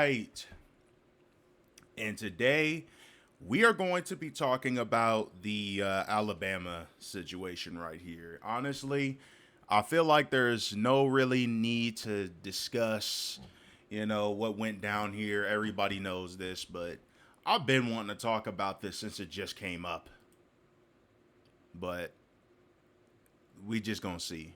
right. And today we are going to be talking about the Alabama situation right here. Honestly, I feel like there's no really need to discuss, what went down here. Everybody knows this, but I've been wanting to talk about this since it just came up. But we just gonna see.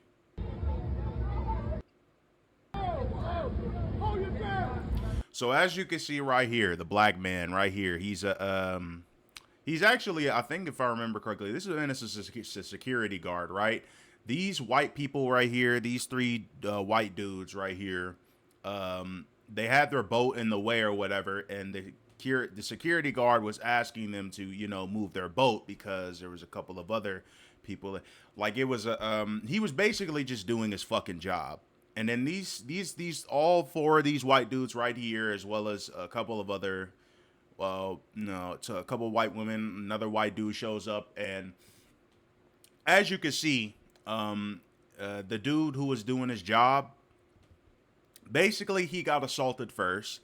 So as you can see right here, the black man right here, he's actually, I think if I remember correctly, this is a security guard, right? These white people right here, these three white dudes right here, they had their boat in the way or whatever, and the security guard was asking them to, move their boat because there was a couple of other people. Like it was he was basically just doing his fucking job. And then these all four of these white dudes right here, as well as a couple of other, no, to a couple of white women, another white dude shows up, and as you can see, the dude who was doing his job, basically he got assaulted first.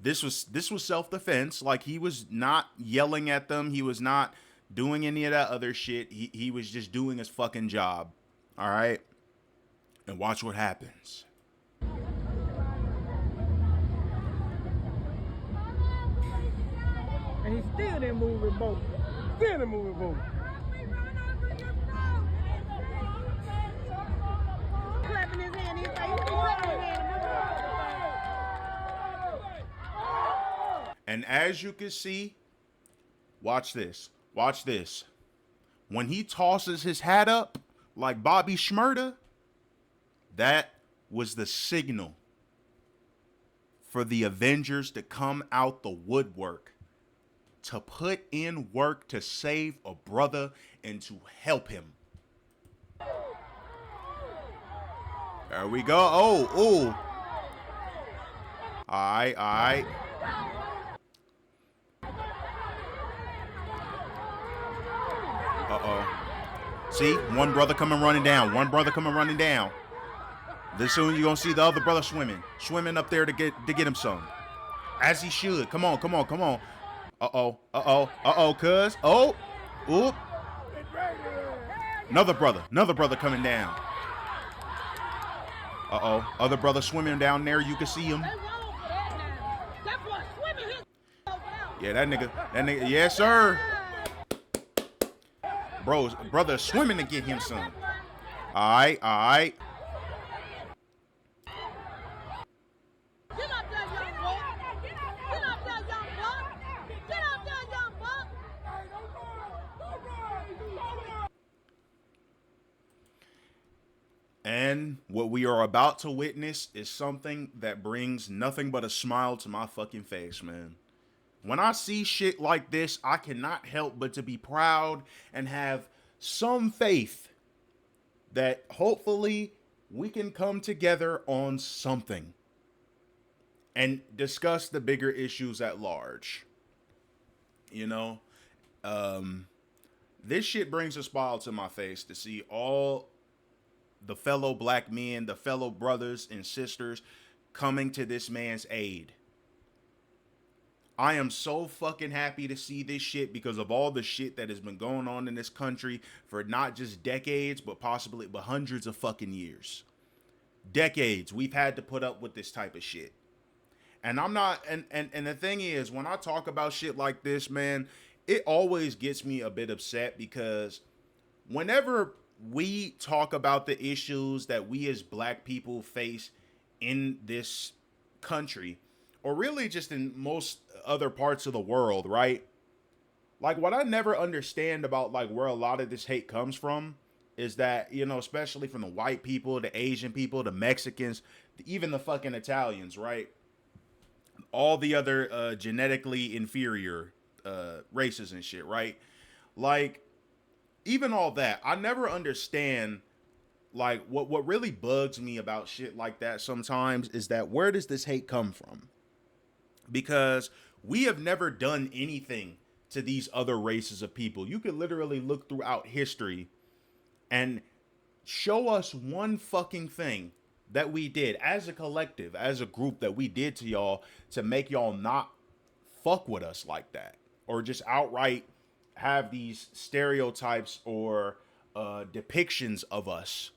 This was self defense. Like he was not yelling at them. He was not doing any of that other shit. He was just doing his fucking job. All right. And watch what happens. And he still didn't move his boat. Still didn't move his boat. Clapping his hand, he's like, you clapping his hand. And as you can see, watch this. Watch this. When he tosses his hat up like Bobby Shmurda, that was the signal for the Avengers to come out the woodwork, to put in work to save a brother and to help him. There we go. Oh. All right. Uh-oh. See? One brother coming running down. This soon you're gonna see the other brother swimming up there to get him some. As he should. Come on. Uh-oh, cuz. Oh. Oop. Another brother coming down. Uh-oh. Other brother swimming down there. You can see him. Yeah, that nigga. Yes, sir. Brother swimming to get him some. All right. And what we are about to witness is something that brings nothing but a smile to my fucking face, man. When I see shit like this, I cannot help but to be proud and have some faith that hopefully we can come together on something and discuss the bigger issues at large. This shit brings a smile to my face to see all the fellow black men, the fellow brothers and sisters coming to this man's aid. I am so fucking happy to see this shit because of all the shit that has been going on in this country for not just decades, but hundreds of fucking years. Decades we've had to put up with this type of shit. And I'm not, and the thing is, when I talk about shit like this, man, it always gets me a bit upset because whenever we talk about the issues that we as black people face in this country, or really just in most other parts of the world, right? Like what I never understand about like where a lot of this hate comes from is that, especially from the white people, the Asian people, the Mexicans, even the fucking Italians, right? All the other genetically inferior races and shit, right? Like, even all that, I never understand, like, what really bugs me about shit like that sometimes is that where does this hate come from? Because we have never done anything to these other races of people. You could literally look throughout history and show us one fucking thing that we did as a collective, as a group that we did to y'all to make y'all not fuck with us like that, or just outright have these stereotypes or depictions of us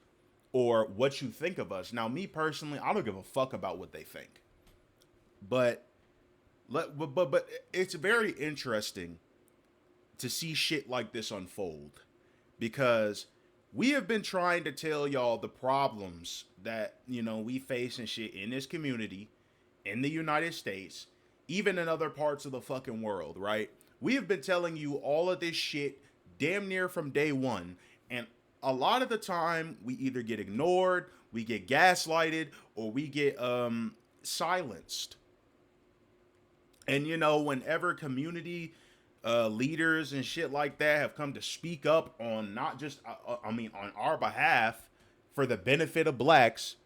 or what you think of us. Now, me personally, I don't give a fuck about what they think, but it's very interesting to see shit like this unfold because we have been trying to tell y'all the problems that, you know, we face and shit in this community, in the United States, even in other parts of the fucking world, right? We have been telling you all of this shit damn near from day one. And a lot of the time, we either get ignored, we get gaslighted, or we get silenced. And, you know, whenever community leaders and shit like that have come to speak up on not just, on our behalf for the benefit of blacks,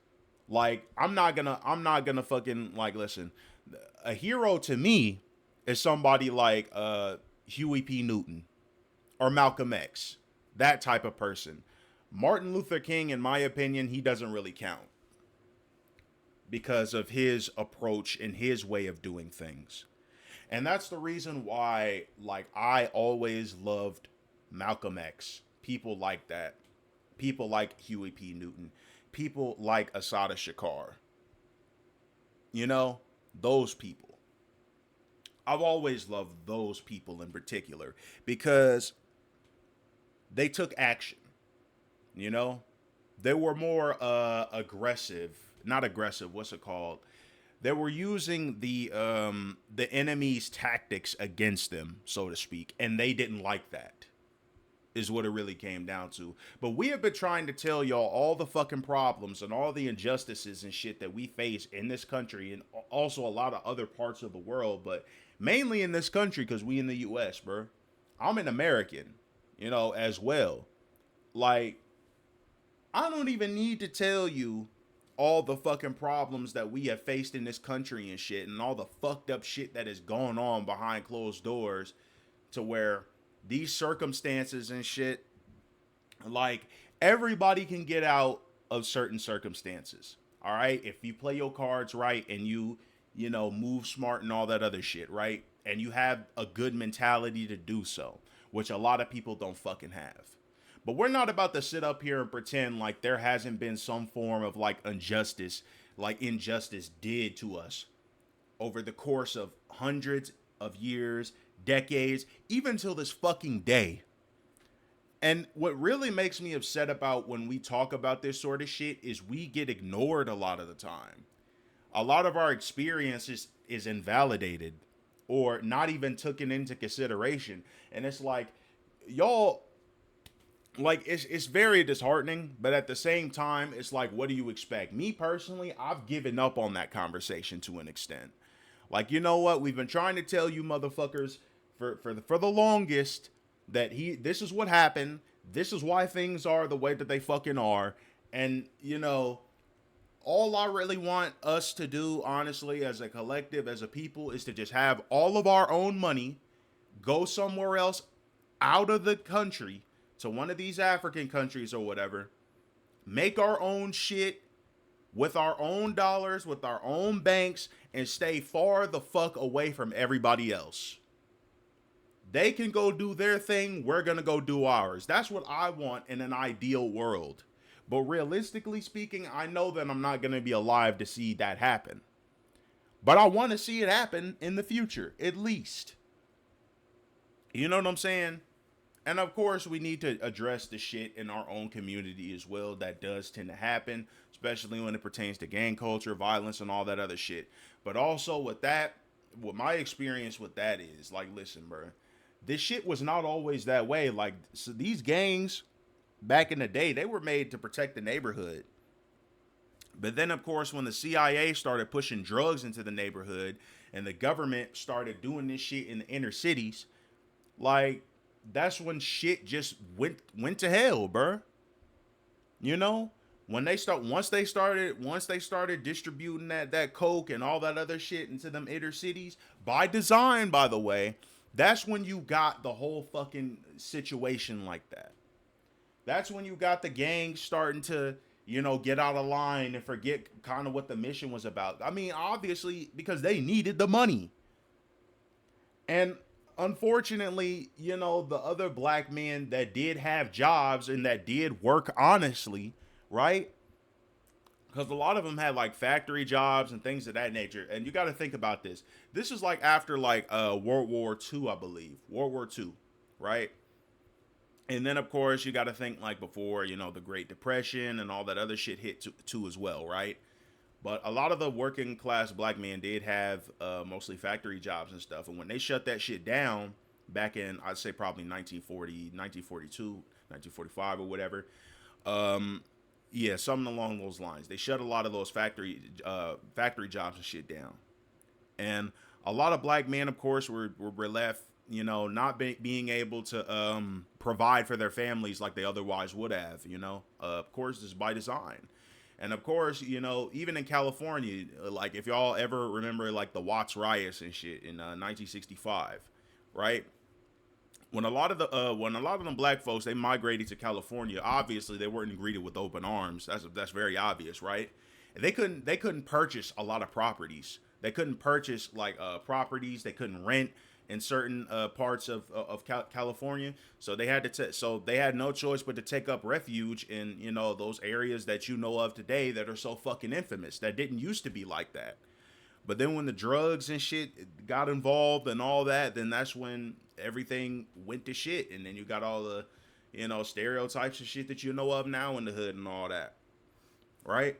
like, I'm not gonna fucking, like, listen, a hero to me is somebody like Huey P. Newton or Malcolm X, that type of person. Martin Luther King, in my opinion, he doesn't really count because of his approach and his way of doing things. And that's the reason why, like, I always loved Malcolm X, people like that, people like Huey P. Newton, people like Assata Shakur. You know, those people. I've always loved those people in particular because they took action. You know, they were more aggressive, not aggressive. What's it called? They were using the enemy's tactics against them, so to speak, and they didn't like that. Is what it really came down to. But we have been trying to tell y'all all the fucking problems and all the injustices and shit that we face in this country and also a lot of other parts of the world, but mainly in this country because we in the U.S., bro. I'm an American, you know, as well. Like, I don't even need to tell you all the fucking problems that we have faced in this country and shit and all the fucked up shit that has gone on behind closed doors to where these circumstances and shit, like, everybody can get out of certain circumstances. All right. If you play your cards right and you know, move smart and all that other shit, right? And you have a good mentality to do so, which a lot of people don't fucking have. But we're not about to sit up here and pretend like there hasn't been some form of like injustice did to us over the course of hundreds of years, decades, even till this fucking day. And what really makes me upset about when we talk about this sort of shit is we get ignored a lot of the time. A lot of our experiences is invalidated or not even taken into consideration. And it's like, y'all, like, it's very disheartening, but at the same time, it's like, what do you expect? Me personally, I've given up on that conversation to an extent. Like, you know what? We've been trying to tell you motherfuckers for the longest that this is what happened. This is why things are the way that they fucking are. And, you know, all I really want us to do, honestly, as a collective, as a people, is to just have all of our own money, go somewhere else out of the country, to one of these African countries or whatever, make our own shit with our own dollars, with our own banks, and stay far the fuck away from everybody else. They can go do their thing. We're going to go do ours. That's what I want in an ideal world. But realistically speaking, I know that I'm not going to be alive to see that happen. But I want to see it happen in the future, at least. You know what I'm saying? And of course, we need to address the shit in our own community as well. That does tend to happen, especially when it pertains to gang culture, violence, and all that other shit. But also with that, what my experience with that is, like, listen, bro, this shit was not always that way. Like, so these gangs back in the day, they were made to protect the neighborhood. But then, of course, when the CIA started pushing drugs into the neighborhood and the government started doing this shit in the inner cities, like, that's when shit just went to hell, bruh. You know, once they started distributing that coke and all that other shit into them inner cities, by design, by the way, that's when you got the whole fucking situation like that. That's when you got the gangs starting to, get out of line and forget kind of what the mission was about. I mean, obviously, because they needed the money. And unfortunately, the other black men that did have jobs and that did work honestly, right? Because a lot of them had like factory jobs and things of that nature. And you got to think about this. This is like after like World War II, I believe. World War II, right? And then of course you got to think like before, the Great Depression and all that other shit hit too as well, right? But a lot of the working class black men did have mostly factory jobs and stuff. And when they shut that shit down back in, I'd say probably 1940, 1942, 1945 or whatever. Yeah, something along those lines. They shut a lot of those factory jobs and shit down. And a lot of black men, of course, were left, not being able to provide for their families like they otherwise would have, Of course, this is by design. And of course, even in California, like if y'all ever remember like the Watts riots and shit in 1965, right? When a lot of them black folks, they migrated to California, obviously they weren't greeted with open arms. That's very obvious, right? They couldn't purchase a lot of properties. They couldn't purchase like properties. They couldn't rent in certain parts of California. So they had they had no choice but to take up refuge in those areas that you know of today that are so fucking infamous, that didn't used to be like that. But then when the drugs and shit got involved and all that, then that's when everything went to shit. And then you got all the, stereotypes and shit that you know of now in the hood and all that. Right?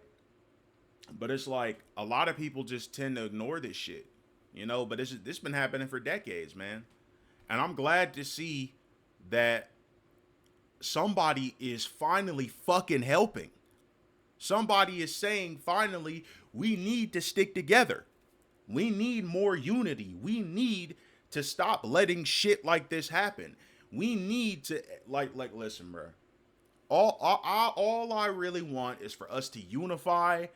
But it's like a lot of people just tend to ignore this shit, but this been happening for decades, man. And I'm glad to see that somebody is finally fucking helping. Somebody is saying, finally, we need to stick together. We need more unity. We need to stop letting shit like this happen. We need to listen, bro. All I really want is for us to unify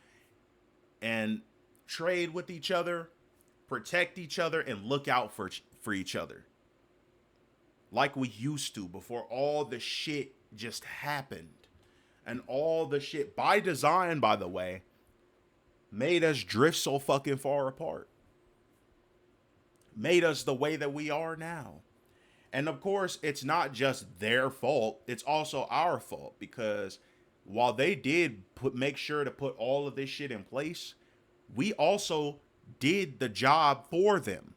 and trade with each other, protect each other, and look out for each other. Like we used to before all the shit just happened. And all the shit, by design, by the way, made us drift so fucking far apart. Made us the way that we are now. And of course, it's not just their fault. It's also our fault. Because while they did make sure to put all of this shit in place, we also did the job for them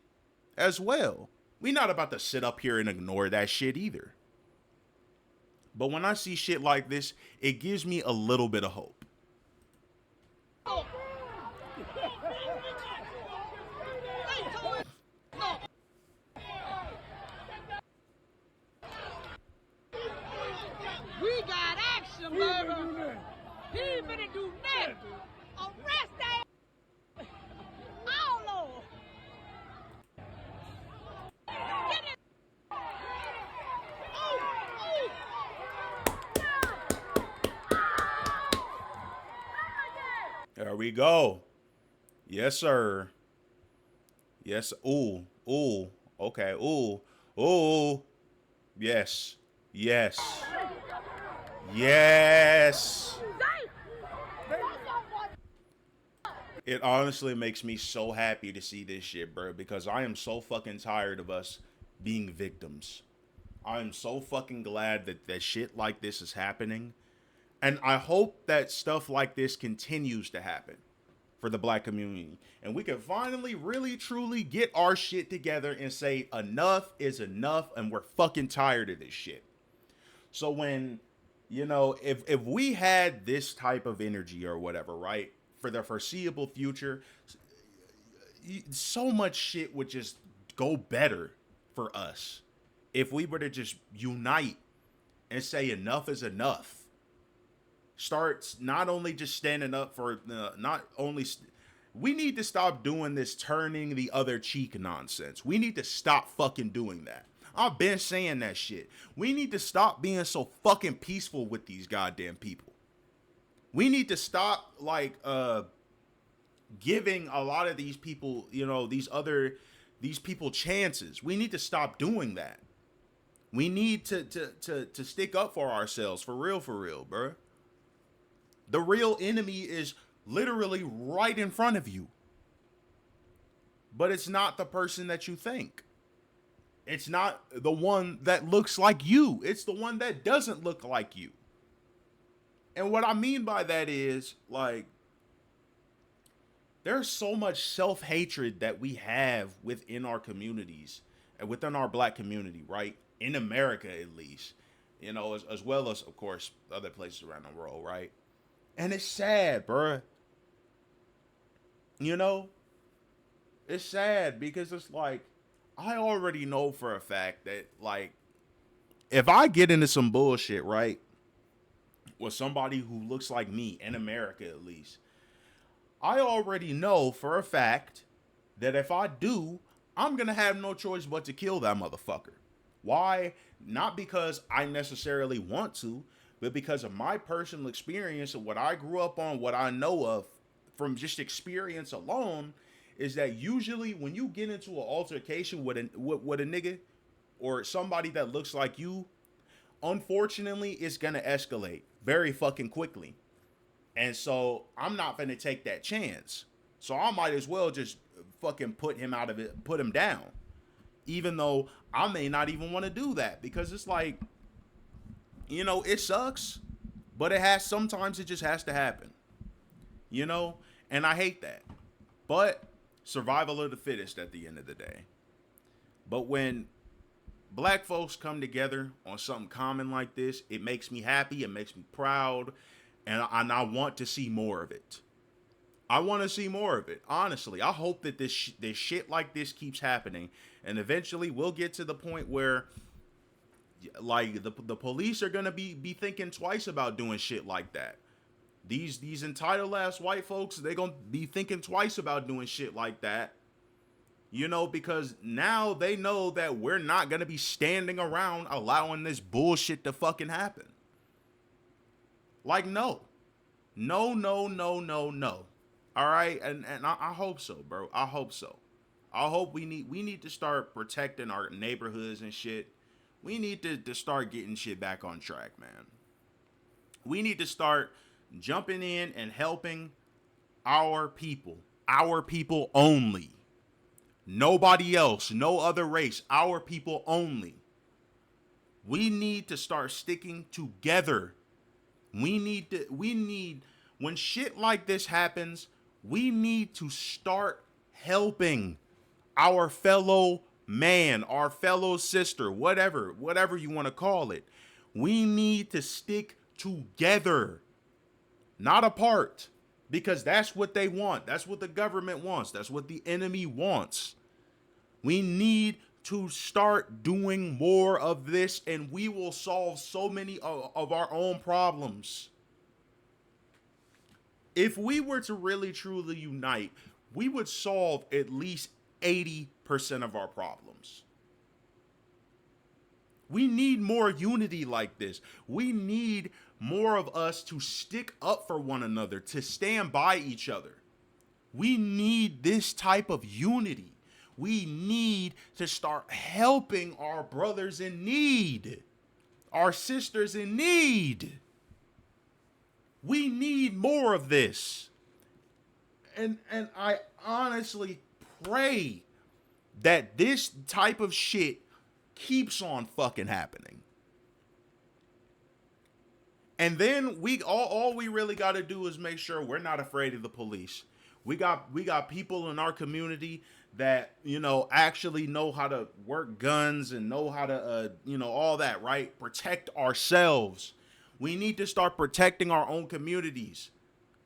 as well. We're not about to sit up here and ignore that shit either. But when I see shit like this, it gives me a little bit of hope. We got action, baby. He ain't finna do nothing. Arrest that. Oh, Lord. Get it. There we go. Yes, sir. Yes. Ooh. Ooh. Okay. Ooh. Ooh. Yes. Yes. Yes. It honestly makes me so happy to see this shit, bro, because I am so fucking tired of us being victims. I am so fucking glad that shit like this is happening. And I hope that stuff like this continues to happen for the black community. And we can finally really truly get our shit together and say enough is enough and we're fucking tired of this shit. So when, if we had this type of energy or whatever, right, for the foreseeable future, so much shit would just go better for us if we were to just unite and say enough is enough. Starts not only just standing up for we need to stop doing this turning the other cheek nonsense. We need to stop fucking doing that. I've been saying that shit. We need to stop being so fucking peaceful with these goddamn people. We need to stop giving a lot of these people, these people chances. We need to stop doing that. We need to stick up for ourselves for real, bro. The real enemy is literally right in front of you. But it's not the person that you think. It's not the one that looks like you. It's the one that doesn't look like you. And what I mean by that is, like, there's so much self-hatred that we have within our communities and within our black community, right? In America, at least, you know, as well as, of course, other places around the world, right? And it's sad, bruh. You know, it's sad because it's like, I already know for a fact that, like, if I get into some bullshit, right, with somebody who looks like me, in America at least, I already know for a fact that if I do, I'm going to have no choice but to kill that motherfucker. Why? Not because I necessarily want to, but because of my personal experience of what I grew up on, what I know of from just experience alone, is that usually when you get into an altercation with a nigga or somebody that looks like you, unfortunately, it's going to escalate very fucking quickly. And so I'm not going to take that chance. So I might as well just fucking put him out of it, put him down. Even though I may not even want to do that, because it's like, you know, it sucks, but sometimes it just has to happen, you know? And I hate that. But survival of the fittest at the end of the day. But when black folks come together on something common like this, it makes me happy, it makes me proud, and I want to see more of it. I want to see more of it, honestly. I hope that this shit like this keeps happening, and eventually we'll get to the point where, like, the police are gonna be thinking twice about doing shit like that. These entitled ass white folks, they gonna be thinking twice about doing shit like that. You know, because now they know that we're not gonna be standing around allowing this bullshit to fucking happen. Like, no. No, no, no, no, no. All right, and I hope so, bro. I hope so. I hope we need to start protecting our neighborhoods and shit. We need to start getting shit back on track, man. We need to start jumping in and helping our people only. Nobody else, no other race, our people only. We need to start sticking together. We need, when shit like this happens, we need to start helping our fellow man, our fellow sister, whatever you want to call it. We need to stick together, not apart, because that's what they want. That's what the government wants. That's what the enemy wants. We need to start doing more of this, and we will solve so many of our own problems. If we were to really truly unite, we would solve at least 80% of our problems. We need more unity like this. We need more of us to stick up for one another, to stand by each other. We need this type of unity. We need to start helping our brothers in need, our sisters in need. We need more of this. And I honestly pray that this type of shit keeps on fucking happening. And then all we really got to do is make sure we're not afraid of the police. We got people in our community that, you know, actually know how to work guns and know how to, you know, all that, right? Protect ourselves. We need to start protecting our own communities.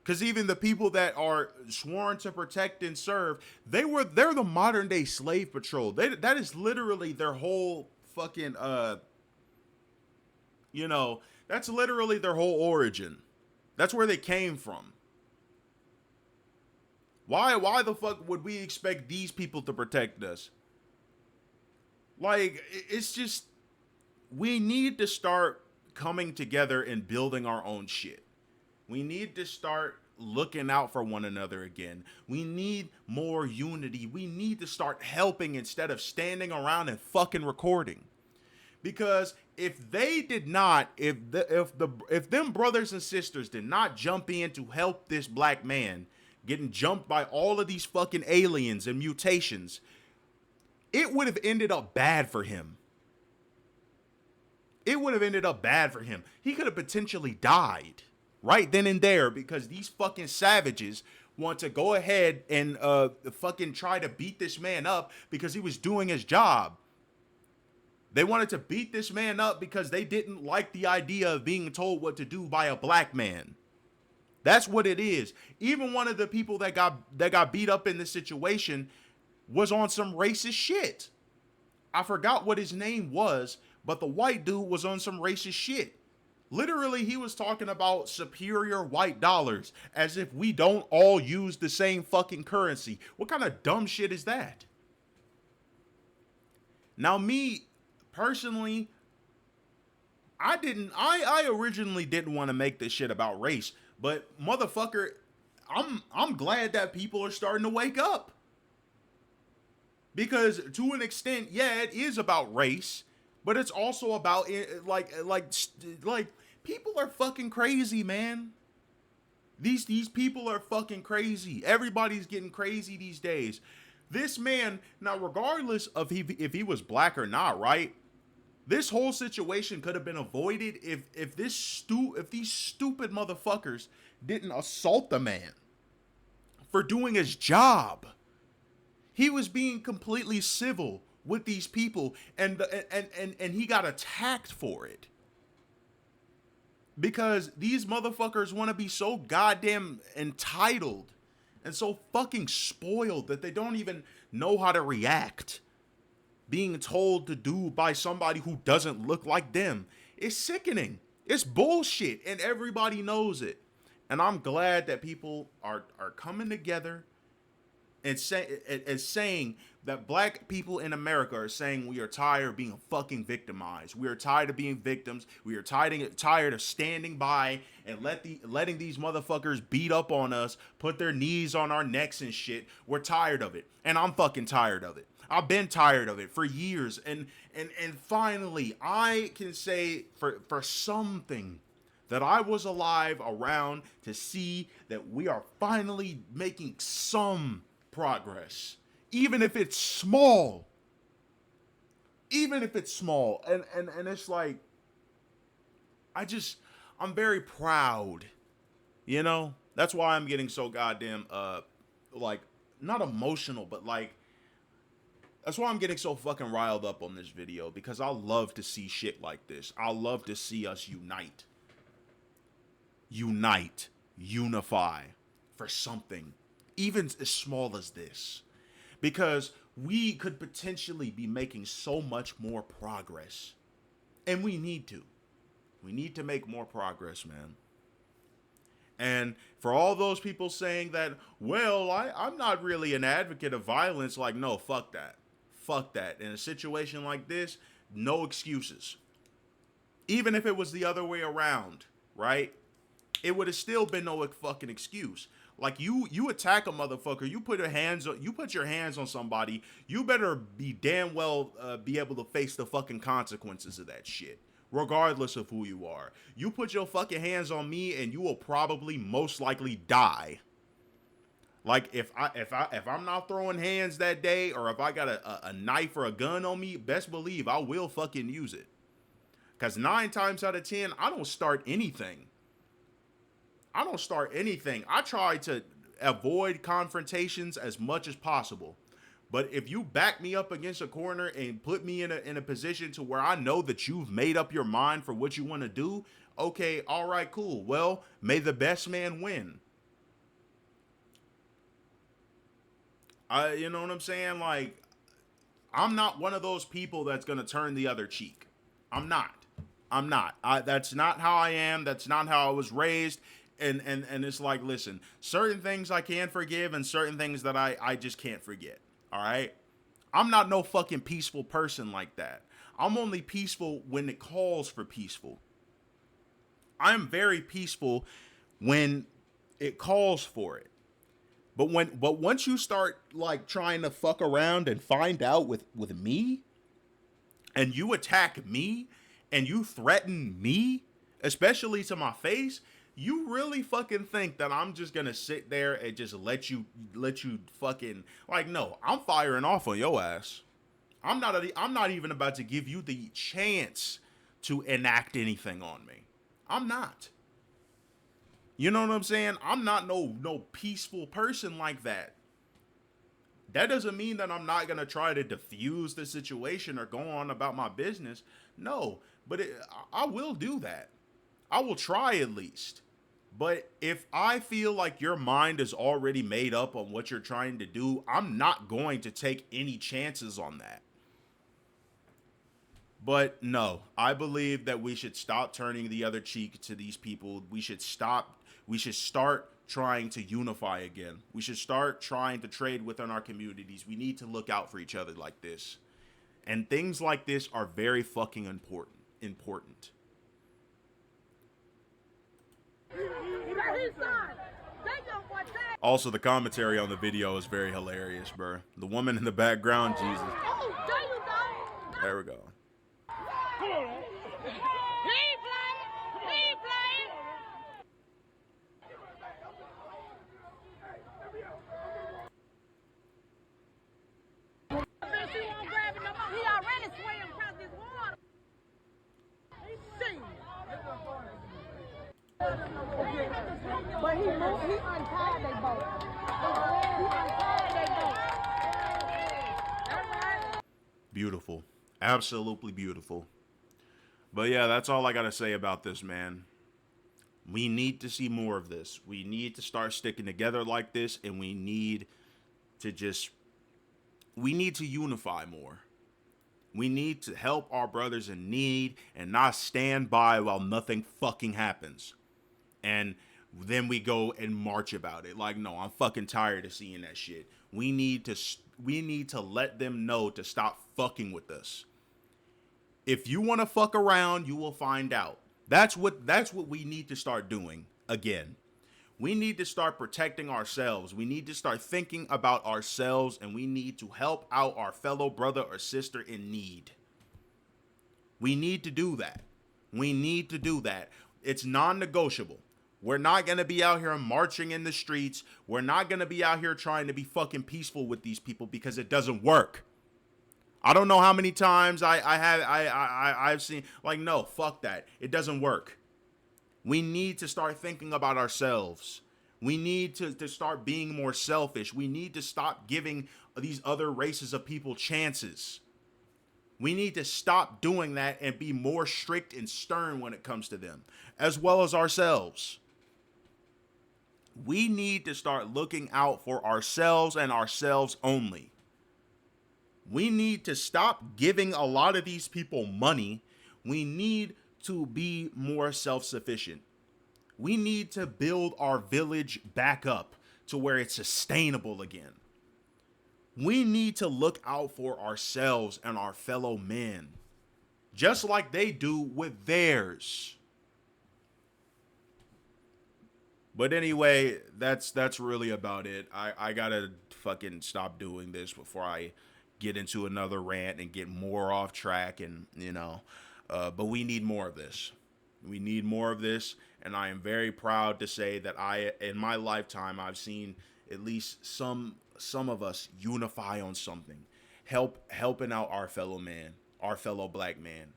Because even the people that are sworn to protect and serve, they're the modern day slave patrol. That is literally their whole fucking, you know, that's literally their whole origin. That's where they came from. Why the fuck would we expect these people to protect us? Like, it's just, we need to start coming together and building our own shit. We need to start looking out for one another again. We need more unity. We need to start helping instead of standing around and fucking recording. Because if they did not, if them brothers and sisters did not jump in to help this black man getting jumped by all of these fucking aliens and mutations, it would have ended up bad for him. It would have ended up bad for him. He could have potentially died right then and there because these fucking savages want to go ahead and fucking try to beat this man up because he was doing his job. They wanted to beat this man up because they didn't like the idea of being told what to do by a black man. That's what it is. Even one of the people that got beat up in this situation was on some racist shit. I forgot what his name was, but the white dude was on some racist shit. Literally, he was talking about superior white dollars as if we don't all use the same fucking currency. What kind of dumb shit is that? Now, me personally, I originally didn't want to make this shit about race, but motherfucker, I'm glad that people are starting to wake up. Because to an extent, yeah, it is about race, but it's also about like people are fucking crazy, man. These people are fucking crazy. Everybody's getting crazy these days. This man, now regardless of if he was black or not, right? This whole situation could have been avoided if these stupid motherfuckers didn't assault the man for doing his job. He was being completely civil with these people, and he got attacked for it. Because these motherfuckers want to be so goddamn entitled and so fucking spoiled that they don't even know how to react. Being told to do by somebody who doesn't look like them. It's sickening. It's bullshit, and everybody knows it. And I'm glad that people are coming together and saying that black people in America are saying we are tired of being fucking victimized. We are tired of being victims. We are tired of standing by and letting these motherfuckers beat up on us, put their knees on our necks and shit. We're tired of it. And I'm fucking tired of it. I've been tired of it for years. And finally, I can say for something that I was alive around to see that we are finally making some progress, even if it's small. And it's like, I'm very proud, you know. That's why I'm getting so goddamn like, not emotional, but like, that's why I'm getting so fucking riled up on this video, because I love to see shit like this. I love to see us unify for something, even as small as this, because we could potentially be making so much more progress, and we need to make more progress, man. And for all those people saying that, well, I'm not really an advocate of violence, like, no, fuck that. In a situation like this, no excuses. Even if it was the other way around, right? It would have still been no fucking excuse. Like, you attack a motherfucker, you put your hands on somebody, you better be damn well be able to face the fucking consequences of that shit, regardless of who you are. You put your fucking hands on me and you will probably most likely die. Like, if I'm not throwing hands that day, or if I got a knife or a gun on me, best believe I will fucking use it. Because 9 times out of 10, I don't start anything. I try to avoid confrontations as much as possible. But if you back me up against a corner and put me in a position to where I know that you've made up your mind for what you want to do, okay, all right, cool. Well, may the best man win. You know what I'm saying? Like, I'm not one of those people that's going to turn the other cheek. I'm not. That's not how I am. That's not how I was raised. And it's like, listen, certain things I can forgive and certain things that I just can't forget. All right? I'm not no fucking peaceful person like that. I'm only peaceful when it calls for peaceful. I'm very peaceful when it calls for it. But once you start like trying to fuck around and find out with me, and you attack me and you threaten me, especially to my face, you really fucking think that I'm just gonna sit there and just let you fucking, like, no, I'm firing off on your ass. I'm not even about to give you the chance to enact anything on me. I'm not. You know what I'm saying? I'm not no peaceful person like that. That doesn't mean that I'm not gonna try to diffuse the situation or go on about my business. No, but I will do that. I will try at least. But if I feel like your mind is already made up on what you're trying to do, I'm not going to take any chances on that. But no, I believe that we should stop turning the other cheek to these people. We should start trying to unify again. We should start trying to trade within our communities. We need to look out for each other like this. And things like this are very fucking important. Also, the commentary on the video is very hilarious, bro. The woman in the background, Jesus. Oh, there you go. There we go. He ain't playing. He ain't playing. She won't grab it no more. He already swam across this water. See. But he untied that boat. He untied that boat. That's right. Beautiful. Absolutely beautiful. But yeah, that's all I gotta say about this, man. We need to see more of this. We need to start sticking together like this, and we need to unify more. We need to help our brothers in need and not stand by while nothing fucking happens. And then we go and march about it. Like, no, I'm fucking tired of seeing that shit. We need to let them know to stop fucking with us. If you want to fuck around, you will find out. That's what we need to start doing again. We need to start protecting ourselves. We need to start thinking about ourselves, and we need to help out our fellow brother or sister in need. We need to do that. We need to do that. It's non-negotiable. We're not going to be out here marching in the streets. We're not going to be out here trying to be fucking peaceful with these people because it doesn't work. I don't know how many times I've seen, like, no, fuck that. It doesn't work. We need to start thinking about ourselves. We need to start being more selfish. We need to stop giving these other races of people chances. We need to stop doing that and be more strict and stern when it comes to them, as well as ourselves. We need to start looking out for ourselves and ourselves only. We need to stop giving a lot of these people money. We need to be more self-sufficient. We need to build our village back up to where it's sustainable again. We need to look out for ourselves and our fellow men, just like they do with theirs. But anyway, that's really about it. I gotta fucking stop doing this before I get into another rant and get more off track, and but we need more of this. We need more of this, and I am very proud to say that in my lifetime, I've seen at least some of us unify on something, helping out our fellow man, our fellow black man,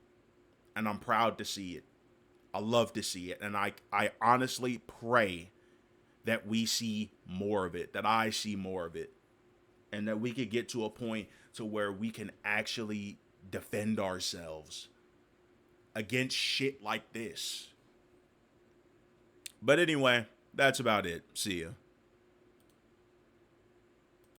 and I'm proud to see it. I love to see it, and I honestly pray that we see more of it, that I see more of it, and that we could get to a point to where we can actually defend ourselves against shit like this. But anyway, that's about it. See ya.